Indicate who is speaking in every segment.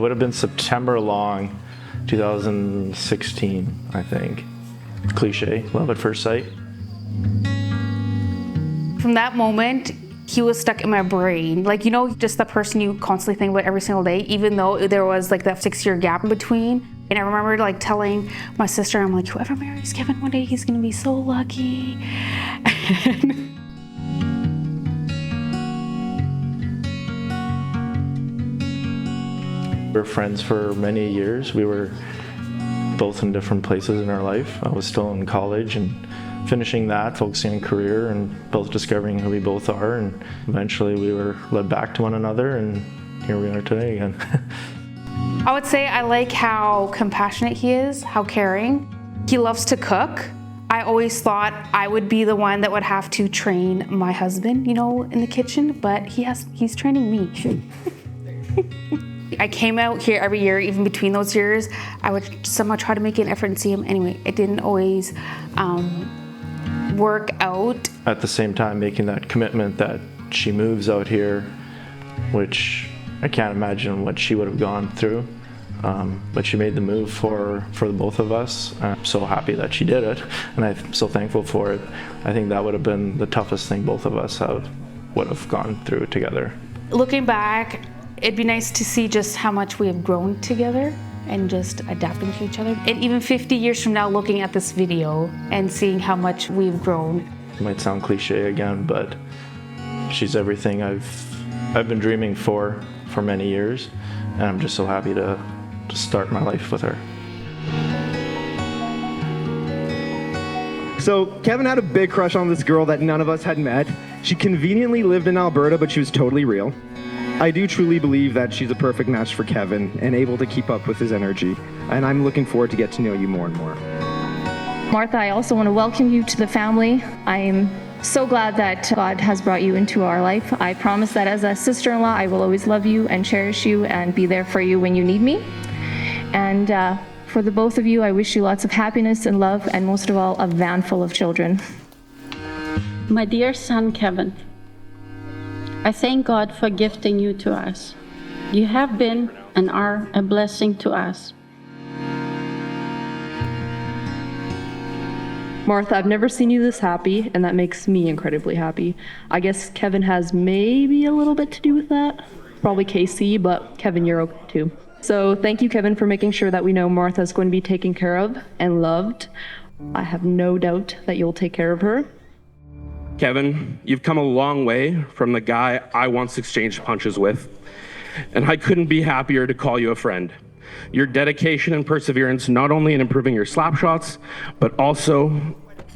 Speaker 1: would have been September long, 2016, I think. Cliche, love at first sight.
Speaker 2: From that moment, he was stuck in my brain. Like, you know, just the person you constantly think about every single day, even though there was like that 6-year gap in between. And I remember like telling my sister, I'm like, whoever marries Kevin one day, he's gonna be so lucky.
Speaker 1: We were friends for many years. We were both in different places in our life. I was still in college and finishing that, focusing on career and both discovering who we both are. And eventually we were led back to one another, and here we are today again.
Speaker 2: I would say I like how compassionate he is, how caring. He loves to cook. I always thought I would be the one that would have to train my husband, you know, in the kitchen, but he's training me. I came out here every year, even between those years. I would somehow try to make an effort and see him. Anyway, it didn't always work out.
Speaker 1: At the same time, making that commitment that she moves out here, which I can't imagine what she would have gone through. But she made the move for the both of us. I'm so happy that she did it, and I'm so thankful for it. I think that would have been the toughest thing both of us would have gone through together. Looking back, it'd be nice to see just how much we have grown together and just adapting to each other. And even 50 years from now, looking at this video and seeing how much we've grown. It might sound cliche again, but she's everything I've been dreaming for many years, and I'm just so happy to start my life with her.
Speaker 3: So Kevin had a big crush on this girl that none of us had met. She conveniently lived in Alberta, but she was totally real. I do truly believe that she's a perfect match for Kevin and able to keep up with his energy. And I'm looking forward to get to know you more and more.
Speaker 4: Martha, I also want to welcome you to the family. I am so glad that God has brought you into our life. I promise that as a sister-in-law, I will always love you and cherish you and be there for you when you need me. And for the both of you, I wish you lots of happiness and love, and most of all, a van full of children.
Speaker 5: My dear son, Kevin, I thank God for gifting you to us. You have been and are a blessing to us.
Speaker 6: Martha, I've never seen you this happy, and that makes me incredibly happy. I guess Kevin has maybe a little bit to do with that. Probably KC, but Kevin, you're okay too. So thank you, Kevin, for making sure that we know Martha's going to be taken care of and loved. I have no doubt that you'll take care of her.
Speaker 7: Kevin, you've come a long way from the guy I once exchanged punches with, and I couldn't be happier to call you a friend. Your dedication and perseverance, not only in improving your slap shots, but also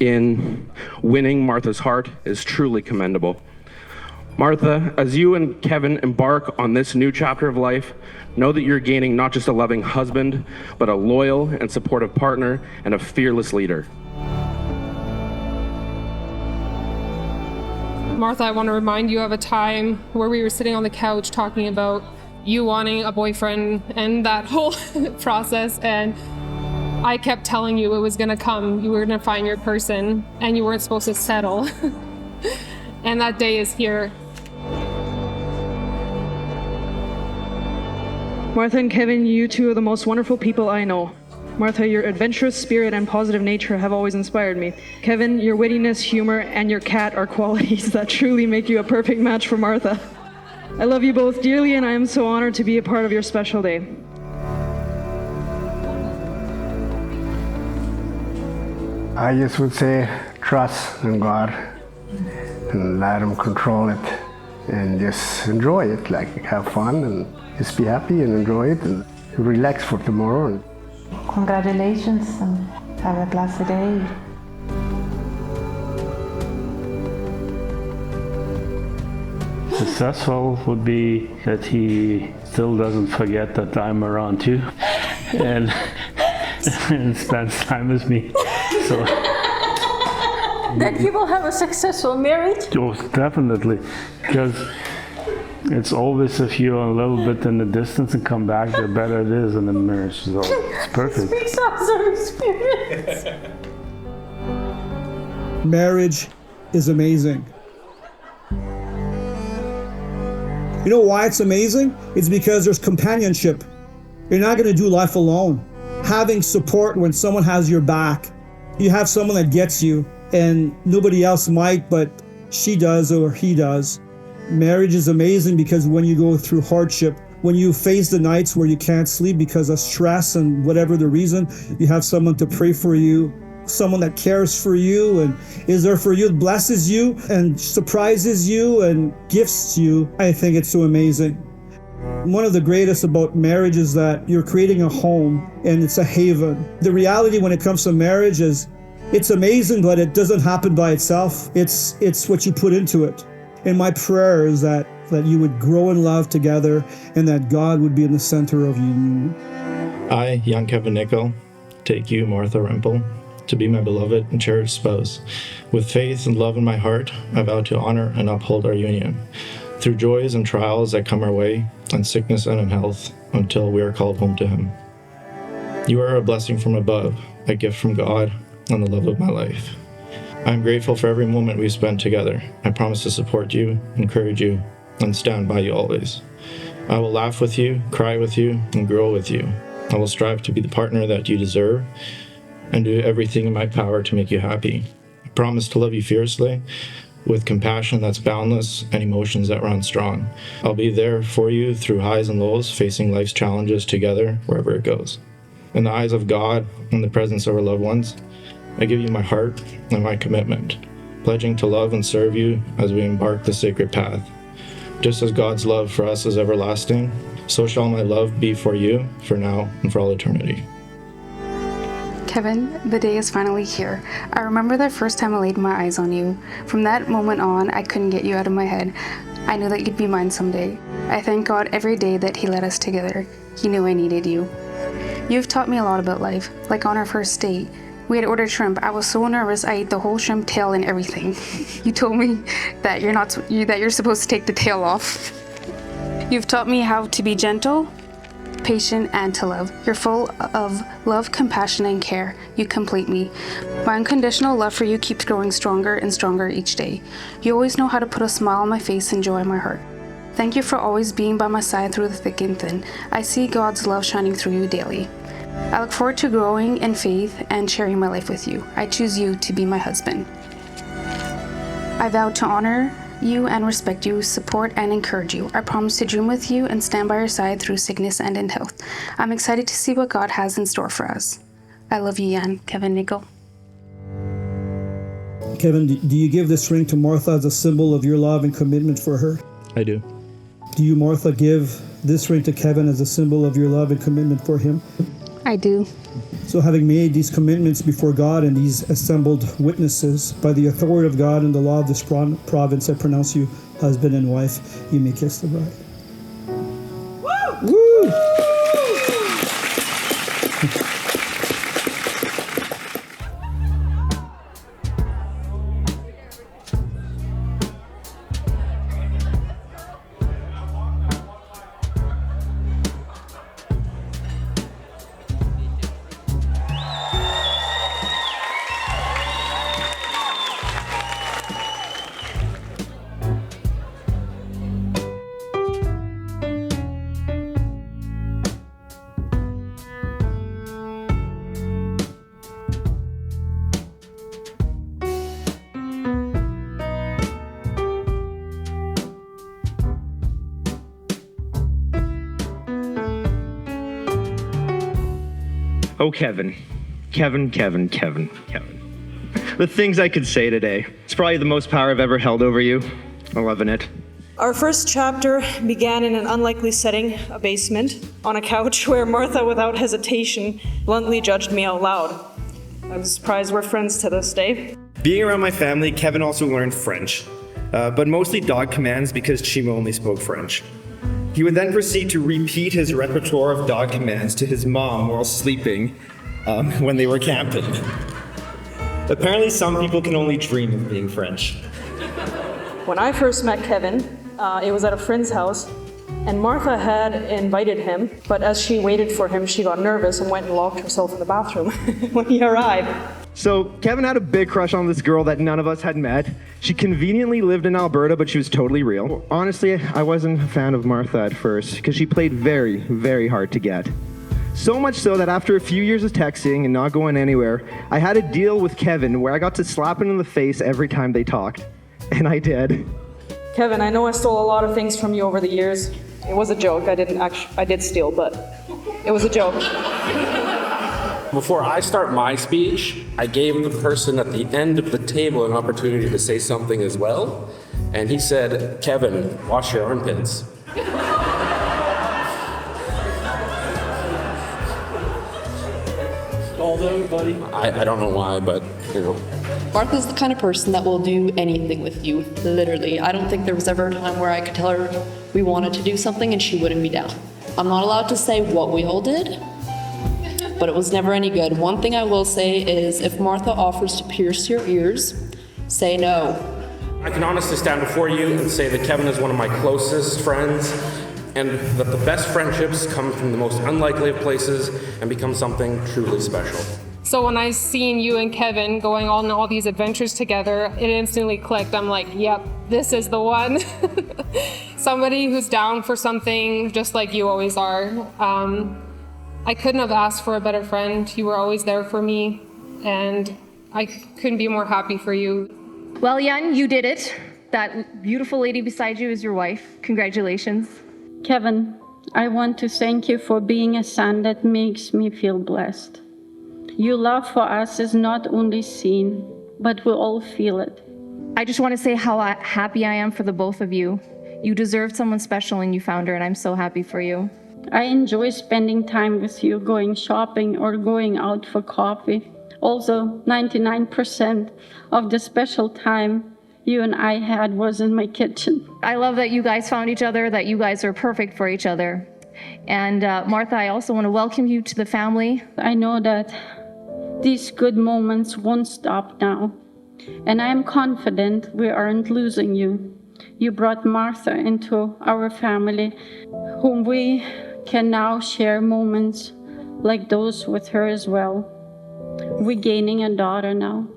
Speaker 7: in winning Martha's heart, is truly commendable. Martha, as you and Kevin embark on this new chapter of life, know that you're gaining not just a loving husband, but a loyal and supportive partner and a fearless leader.
Speaker 8: Martha, I want to remind you of a time where we were sitting on the couch talking about you wanting a boyfriend and that whole process, and I kept telling you it was going to come. You were going to find your person, and you weren't supposed to settle. And that day is here.
Speaker 6: Martha and Kevin, you two are the most wonderful people I know. Martha, your adventurous spirit and positive nature have always inspired me. Kevin, your wittiness, humor, and your cat are qualities that truly make you a perfect match for Martha. I love you both dearly, and I am so honored to be a part of your special day.
Speaker 9: I just would say trust in God and let Him control it and just enjoy it, like have fun and just be happy and enjoy it and relax for tomorrow.
Speaker 10: Congratulations and have a blessed day.
Speaker 11: Successful would be that he still doesn't forget that I'm around too and spends time with me. So
Speaker 5: That you will have a successful marriage?
Speaker 11: Oh, definitely, because it's always if you're a little bit in the distance and come back, the better it is in the marriage. So it's perfect.
Speaker 5: Speaks of our experience.
Speaker 12: Marriage is amazing. You know why it's amazing? It's because there's companionship. You're not going to do life alone. Having support when someone has your back, you have someone that gets you, and nobody else might, but she does or he does. Marriage is amazing because when you go through hardship, when you face the nights where you can't sleep because of stress and whatever the reason, you have someone to pray for you, someone that cares for you and is there for you, blesses you and surprises you and gifts you. I think it's so amazing. One of the greatest about marriage is that you're creating a home and it's a haven. The reality when it comes to marriage is it's amazing, but it doesn't happen by itself. It's what you put into it. And my prayer is that you would grow in love together and that God would be in the center of your union.
Speaker 1: I, young Kevin Nickel, take you, Martha Rempel, to be my beloved and cherished spouse. With faith and love in my heart, I vow to honor and uphold our union through joys and trials that come our way, and sickness and in health, until we are called home to Him. You are a blessing from above, a gift from God, and the love of my life. I am grateful for every moment we spent together. I promise to support you, encourage you, and stand by you always. I will laugh with you, cry with you, and grow with you. I will strive to be the partner that you deserve and do everything in my power to make you happy. I promise to love you fiercely, with compassion that's boundless and emotions that run strong. I'll be there for you through highs and lows, facing life's challenges together wherever it goes. In the eyes of God and the presence of our loved ones, I give you my heart and my commitment, pledging to love and serve you as we embark the sacred path. Just as God's love for us is everlasting, so shall my love be for you, for now and for all eternity.
Speaker 2: Kevin, the day is finally here. I remember the first time I laid my eyes on you. From that moment on, I couldn't get you out of my head. I knew that you'd be mine someday. I thank God every day that He led us together. He knew I needed you. You've taught me a lot about life, like on our first date. We had ordered shrimp. I was so nervous I ate the whole shrimp tail and everything. You told me that you're supposed to take the tail off. You've taught me how to be gentle, patient, and to love. You're full of love, compassion, and care. You complete me. My unconditional love for you keeps growing stronger and stronger each day. You always know how to put a smile on my face and joy in my heart. Thank you for always being by my side through the thick and thin. I see God's love shining through you daily. I look forward to growing in faith and sharing my life with you. I choose you to be my husband. I vow to honor you and respect you, support and encourage you. I promise to dream with you and stand by your side through sickness and in health. I'm excited to see what God has in store for us. I love you, Jan. Kevin Nickel.
Speaker 12: Kevin, do you give this ring to Martha as a symbol of your love and commitment for her?
Speaker 1: I do.
Speaker 12: Do you, Martha, give this ring to Kevin as a symbol of your love and commitment for him?
Speaker 2: I do.
Speaker 12: So having made these commitments before God and these assembled witnesses, by the authority of God and the law of this province, I pronounce you husband and wife. You may kiss the bride. Woo! Woo!
Speaker 3: Oh, Kevin. Kevin. The things I could say today. It's probably the most power I've ever held over you. I'm loving it.
Speaker 13: Our first chapter began in an unlikely setting, a basement, on a couch where Martha, without hesitation, bluntly judged me out loud. I'm surprised we're friends to this day.
Speaker 3: Being around my family, Kevin also learned French, but mostly dog commands because Chima only spoke French. He would then proceed to repeat his repertoire of dog commands to his mom while sleeping when they were camping. Apparently, some people can only dream of being French.
Speaker 13: When I first met Kevin, it was at a friend's house, and Martha had invited him, but as she waited for him, she got nervous and went and locked herself in the bathroom when he arrived.
Speaker 3: So Kevin had a big crush on this girl that none of us had met. She conveniently lived in Alberta, but she was totally real. Honestly, I wasn't a fan of Martha at first because she played very, very hard to get. So much so that after a few years of texting and not going anywhere, I had a deal with Kevin where I got to slap him in the face every time they talked. And I did.
Speaker 13: Kevin, I know I stole a lot of things from you over the years. It was a joke. I did steal, but it was a joke.
Speaker 7: Before I start my speech, I gave the person at the end of the table an opportunity to say something as well. And he said, "Kevin, wash your armpits." I don't know why, but you know.
Speaker 14: Martha's the kind of person that will do anything with you, literally. I don't think there was ever a time where I could tell her we wanted to do something and she wouldn't be down. I'm not allowed to say what we all did, but it was never any good. One thing I will say is if Martha offers to pierce your ears, say no.
Speaker 7: I can honestly stand before you and say that Kevin is one of my closest friends, and that the best friendships come from the most unlikely of places and become something truly special.
Speaker 8: So when I seen you and Kevin going on all these adventures together, it instantly clicked. I'm like, yep, this is the one. Somebody who's down for something just like you always are. I couldn't have asked for a better friend. You were always there for me, and I couldn't be more happy for you.
Speaker 4: Well, Jan, you did it. That beautiful lady beside you is your wife. Congratulations.
Speaker 5: Kevin, I want to thank you for being a son that makes me feel blessed. Your love for us is not only seen, but we all feel it.
Speaker 4: I just want to say how happy I am for the both of you. You deserved someone special and you found her, and I'm so happy for you.
Speaker 5: I enjoy spending time with you, going shopping or going out for coffee. Also, 99% of the special time you and I had was in my kitchen.
Speaker 4: I love that you guys found each other, that you guys are perfect for each other. And Martha, I also want to welcome you to the family.
Speaker 5: I know that these good moments won't stop now, and I am confident we aren't losing you. You brought Martha into our family, whom we can now share moments like those with her as well. We're gaining a daughter now.